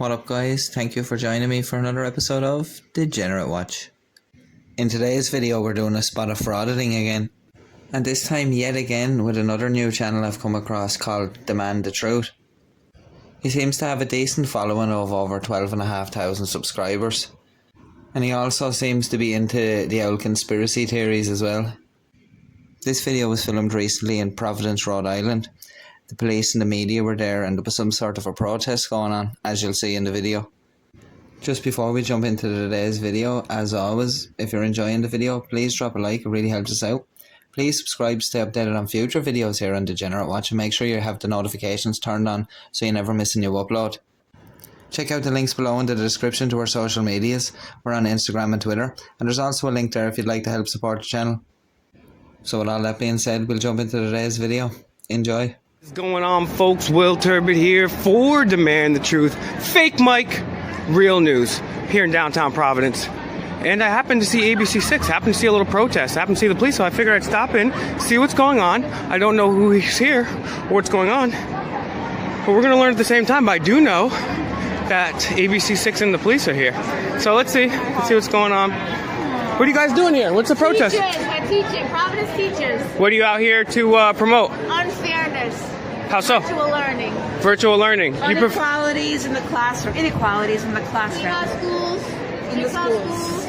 What up guys, thank you for joining me for another episode of Degenerate Watch. In today's video we're doing a spot of frauditing again, and this time yet again with another new channel I've come across called Demand the Truth. He seems to have a decent following of over 12,500 subscribers, and he also seems to be into the old conspiracy theories as well. This video was filmed recently in Providence, Rhode Island. The police and the media were there and there was some sort of a protest going on, as you'll see in the video. Just before we jump into today's video, as always, if you're enjoying the video, please drop a like, it really helps us out. Please subscribe to stay updated on future videos here on Degenerate Watch, and make sure you have the notifications turned on so you never miss a new upload. Check out the links below in the description to our social medias. We're on Instagram and Twitter, and there's also a link there if you'd like to help support the channel. So with all that being said, we'll jump into today's video. Enjoy. What's going on, folks? Will Turbot here for Demand the Truth. Fake Mike, real news here in downtown Providence. And I happened to see ABC6, happened to see a little protest, happened to see the police, so I figured I'd stop in, see what's going on. I don't know who is here or what's going on, but we're going to learn at the same time. But I do know that ABC6 and the police are here. So let's see what's going on. What are you guys doing here? What's the protest? We're teaching, Providence teachers. What are you out here to promote? Unfairness. How so? Virtual learning. Virtual learning. Inequalities in the classroom. Inequalities in the classroom. In the schools.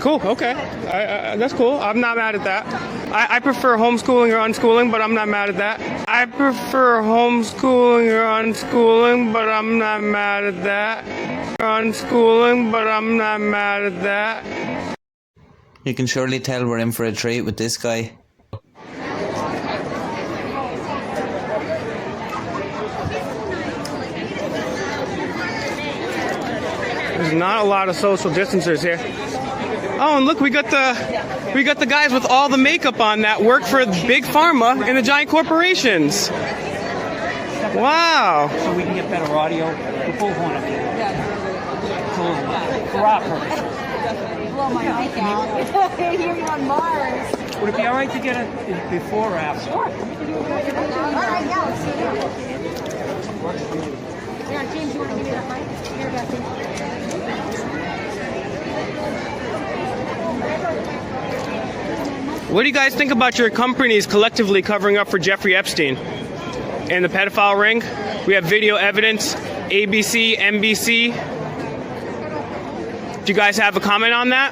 Cool, okay. That's cool. I'm not mad at that. I prefer homeschooling or unschooling, but I'm not mad at that. I prefer homeschooling or unschooling, but I'm not mad at that. Unschooling, but I'm not mad at that. You can surely tell we're in for a treat with this guy. There's not a lot of social distancers here. Oh, and look, we got the guys with all the makeup on that work for big pharma and the giant corporations. Wow. So we can get better audio. The bullhorn up here. For our purpose. Blow my mic out. I hear you on Mars. Would it be all right to get it before or after? Sure. All right, yeah, let's see it. Here, James, you want to give me that mic? Here, Bethany. What do you guys think about your companies collectively covering up for Jeffrey Epstein and the pedophile ring? We have video evidence, ABC, NBC. Do you guys have a comment on that?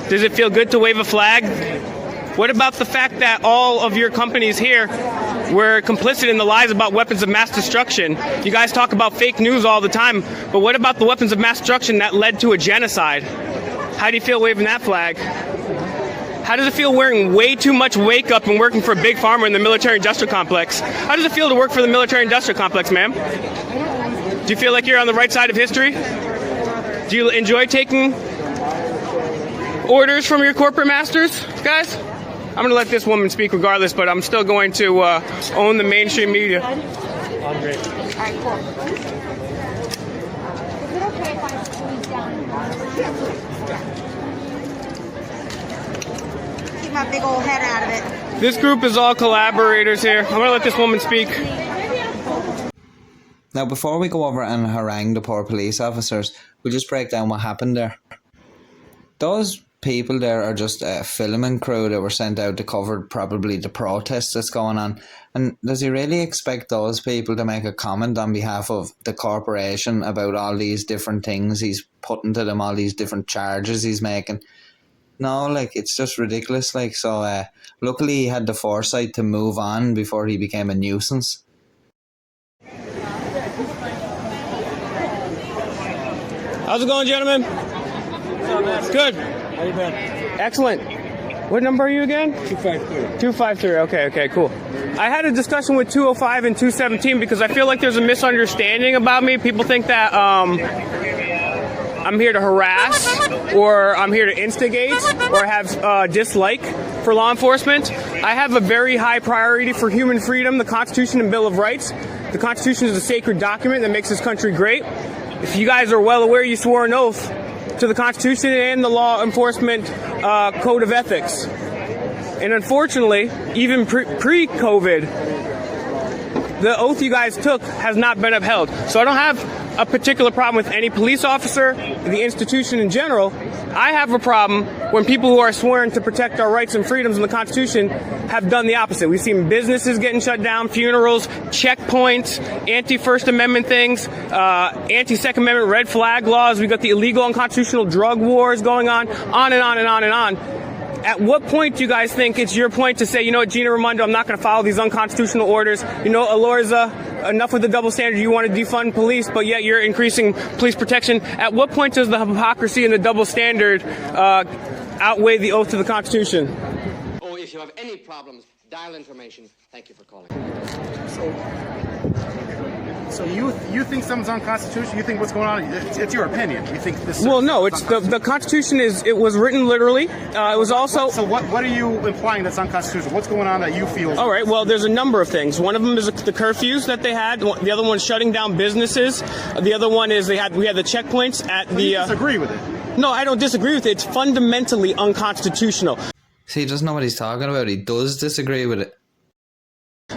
Does it feel good to wave a flag? What about the fact that all of your companies here were complicit in the lies about weapons of mass destruction? You guys talk about fake news all the time, but what about the weapons of mass destruction that led to a genocide? How do you feel waving that flag? How does it feel wearing way too much wake-up and working for Big Pharma in the military-industrial complex? How does it feel to work for the military-industrial complex, ma'am? Do you feel like you're on the right side of history? Do you enjoy taking orders from your corporate masters, guys? I'm going to let this woman speak regardless, but I'm still going to own the mainstream media. I'm great. All right, cool. Is it okay if I squeeze down? Keep my big old head out of it. This group is all collaborators here. I'm going to let this woman speak. Now before we go over and harangue the poor police officers, we'll just break down what happened there. Those people there are just a filming crew that were sent out to cover probably the protests that's going on. And does he really expect those people to make a comment on behalf of the corporation about all these different things he's putting to them, all these different charges he's making? No, like, it's just ridiculous. Like, so luckily he had the foresight to move on before he became a nuisance. How's it going, gentlemen? Good. How you been? Excellent. What number are you again? 253. 253. Okay, cool. I had a discussion with 205 and 217 because I feel like there's a misunderstanding about me. People think that I'm here to harass, or I'm here to instigate, or have dislike for law enforcement. I have a very high priority for human freedom, the Constitution and Bill of Rights. The Constitution is a sacred document that makes this country great. If you guys are well aware, you swore an oath to the Constitution and the law enforcement code of ethics. And unfortunately, even pre-COVID, the oath you guys took has not been upheld. So I don't have a particular problem with any police officer, the institution in general. I have a problem when people who are sworn to protect our rights and freedoms in the Constitution have done the opposite. We've seen businesses getting shut down, funerals, checkpoints, anti-First Amendment things, anti-Second Amendment red flag laws. We've got the illegal unconstitutional drug wars going on and on and on and on. At what point do you guys think it's your point to say, you know what, Gina Raimondo, I'm not going to follow these unconstitutional orders? You know, Alorza, enough with the double standard. You want to defund police, but yet you're increasing police protection. At what point does the hypocrisy and the double standard outweigh the oath to the Constitution? Oh, if you have any problems, dial information. Thank you for calling. So you think something's unconstitutional? You think what's going on? It's your opinion. You think this? Well, no. It's the Constitution it was written literally. It was also. So what are you implying that's unconstitutional? What's going on that you feel? All right. Well, there's a number of things. One of them is the curfews that they had. The other one is shutting down businesses. The other one is we had the checkpoints at the. You disagree with it? No, I don't disagree with it. It's fundamentally unconstitutional. See, he doesn't know what he's talking about. He does disagree with it.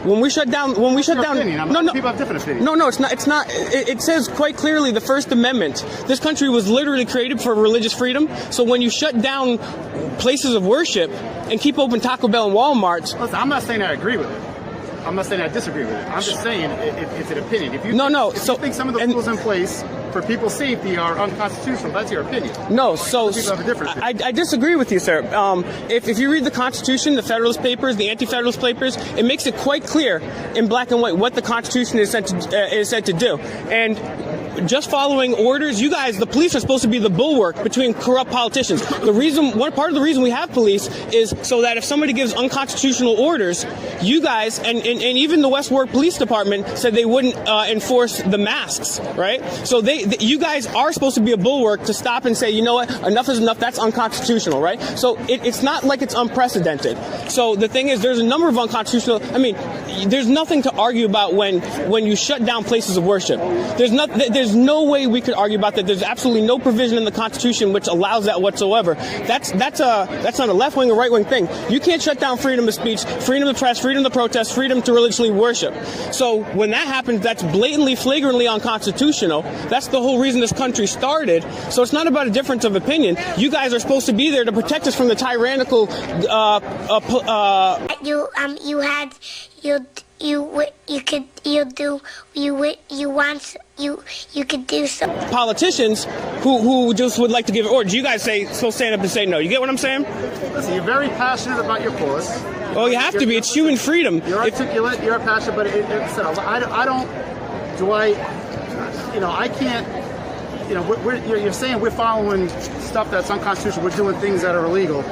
When we shut down, People have different opinions. No, it's not. It says quite clearly the First Amendment. This country was literally created for religious freedom. So when you shut down places of worship and keep open Taco Bell and Walmart, listen, I'm not saying I agree with it. I'm not saying I disagree with it. I'm just saying it's an opinion. If you think some of the rules in place for people's safety are unconstitutional, that's your opinion. No, so people have a different opinion. I disagree with you, sir. If you read the Constitution, the Federalist Papers, the Anti-Federalist Papers, it makes it quite clear in black and white what the Constitution is said to do. And just following orders, you guys, the police are supposed to be the bulwark between corrupt politicians. One part of the reason we have police is so that if somebody gives unconstitutional orders, you guys and even the West Warwick Police Department said they wouldn't enforce the masks, right? So you guys are supposed to be a bulwark to stop and say, you know what, enough is enough. That's unconstitutional, right? So it's not like it's unprecedented. So the thing is, there's a number of unconstitutional. I mean, there's nothing to argue about when you shut down places of worship. There's no way we could argue about that. There's absolutely no provision in the Constitution which allows that whatsoever. That's not a left wing or right wing thing. You can't shut down freedom of speech, freedom of press, freedom to protest, freedom to religiously worship. So when that happens, that's blatantly, flagrantly unconstitutional. That's the whole reason this country started. So it's not about a difference of opinion. You guys are supposed to be there to protect us from the tyrannical. You could do so. Politicians who just would like to give orders. You guys supposed to stand up and say no. You get what I'm saying? Listen, you're very passionate about your cause. Oh, you have to be. It's human freedom. You're articulate. You're passionate, but I can't. You know, you're saying we're following stuff that's unconstitutional. We're doing things that are illegal.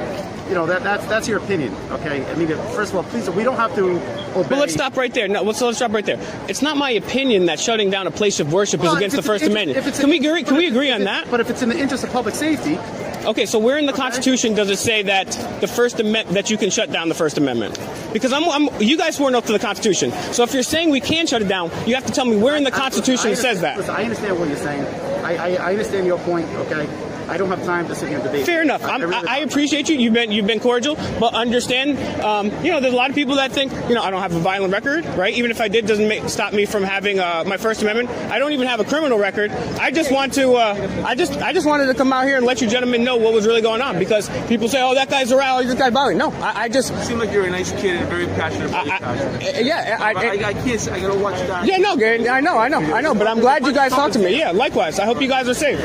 You know, that's your opinion, okay? I mean, first of all, please, we don't have to obey. Well, let's stop right there. No, let's stop right there. It's not my opinion that shutting down a place of worship is against the First Amendment. Can we agree on that? But if it's in the interest of public safety. Okay, so where in the Constitution does it say that the First Amendment that you can shut down the First Amendment? Because you guys swore up to the Constitution. So if you're saying we can shut it down, you have to tell me where in the Constitution it says that. Listen, I understand what you're saying. I understand your point, okay? I don't have time to sit here and debate. Fair enough. I appreciate you. You've been cordial, but understand. There's a lot of people that think, I don't have a violent record, right? Even if I did, doesn't stop me from having my First Amendment. I don't even have a criminal record. I just want to. I just wanted to come out here and let you gentlemen know what was really going on, because people say, "Oh, that guy's around. This guy's violent." No, I just. You seem like you're a nice kid and very passionate. I can't. I gotta watch that. Yeah, no, Gary. I know. But I'm glad you guys talked to me. Yeah, likewise. I hope you guys are safe.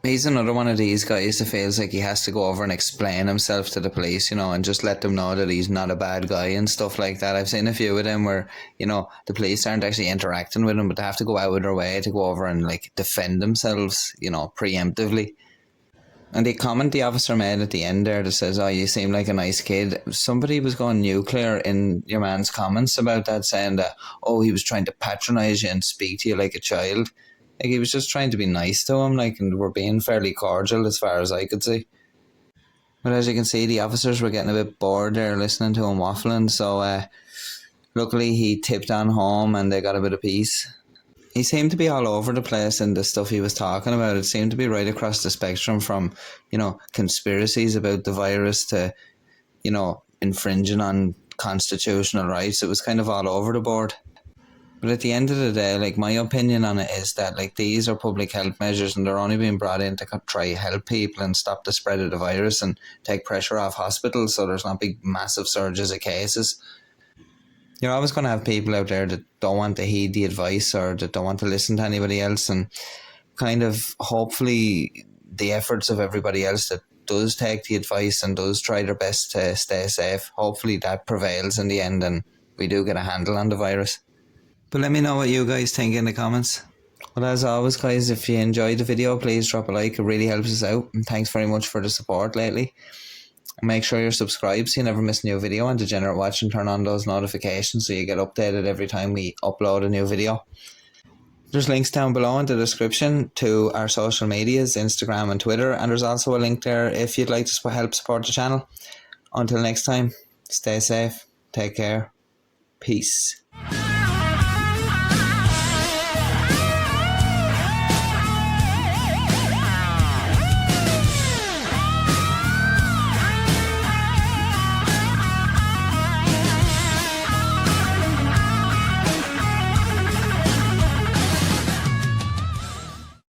He's another one of these guys that feels like he has to go over and explain himself to the police, and just let them know that he's not a bad guy and stuff like that. I've seen a few of them where, the police aren't actually interacting with him, but they have to go out of their way to go over and defend themselves, preemptively. And the comment the officer made at the end there that says, "Oh, you seem like a nice kid." Somebody was going nuclear in your man's comments about that, saying that, "Oh, he was trying to patronise you and speak to you like a child." He was just trying to be nice to him, and we're being fairly cordial as far as I could see. But as you can see, the officers were getting a bit bored there listening to him waffling, so luckily he tipped on home and they got a bit of peace. He seemed to be all over the place in the stuff he was talking about. It seemed to be right across the spectrum from, conspiracies about the virus to, infringing on constitutional rights. It was kind of all over the board. But at the end of the day, like, my opinion on it is that, like, these are public health measures and they're only being brought in to try help people and stop the spread of the virus and take pressure off hospitals so there's not big massive surges of cases. You're always going to have people out there that don't want to heed the advice or that don't want to listen to anybody else, and kind of hopefully the efforts of everybody else that does take the advice and does try their best to stay safe, hopefully that prevails in the end and we do get a handle on the virus. But let me know what you guys think in the comments. Well, as always, guys, if you enjoyed the video, please drop a like. It really helps us out. And thanks very much for the support lately. And make sure you're subscribed so you never miss a new video on Degenerate Watch, and turn on those notifications so you get updated every time we upload a new video. There's links down below in the description to our social medias, Instagram and Twitter. And there's also a link there if you'd like to help support the channel. Until next time, stay safe, take care, peace.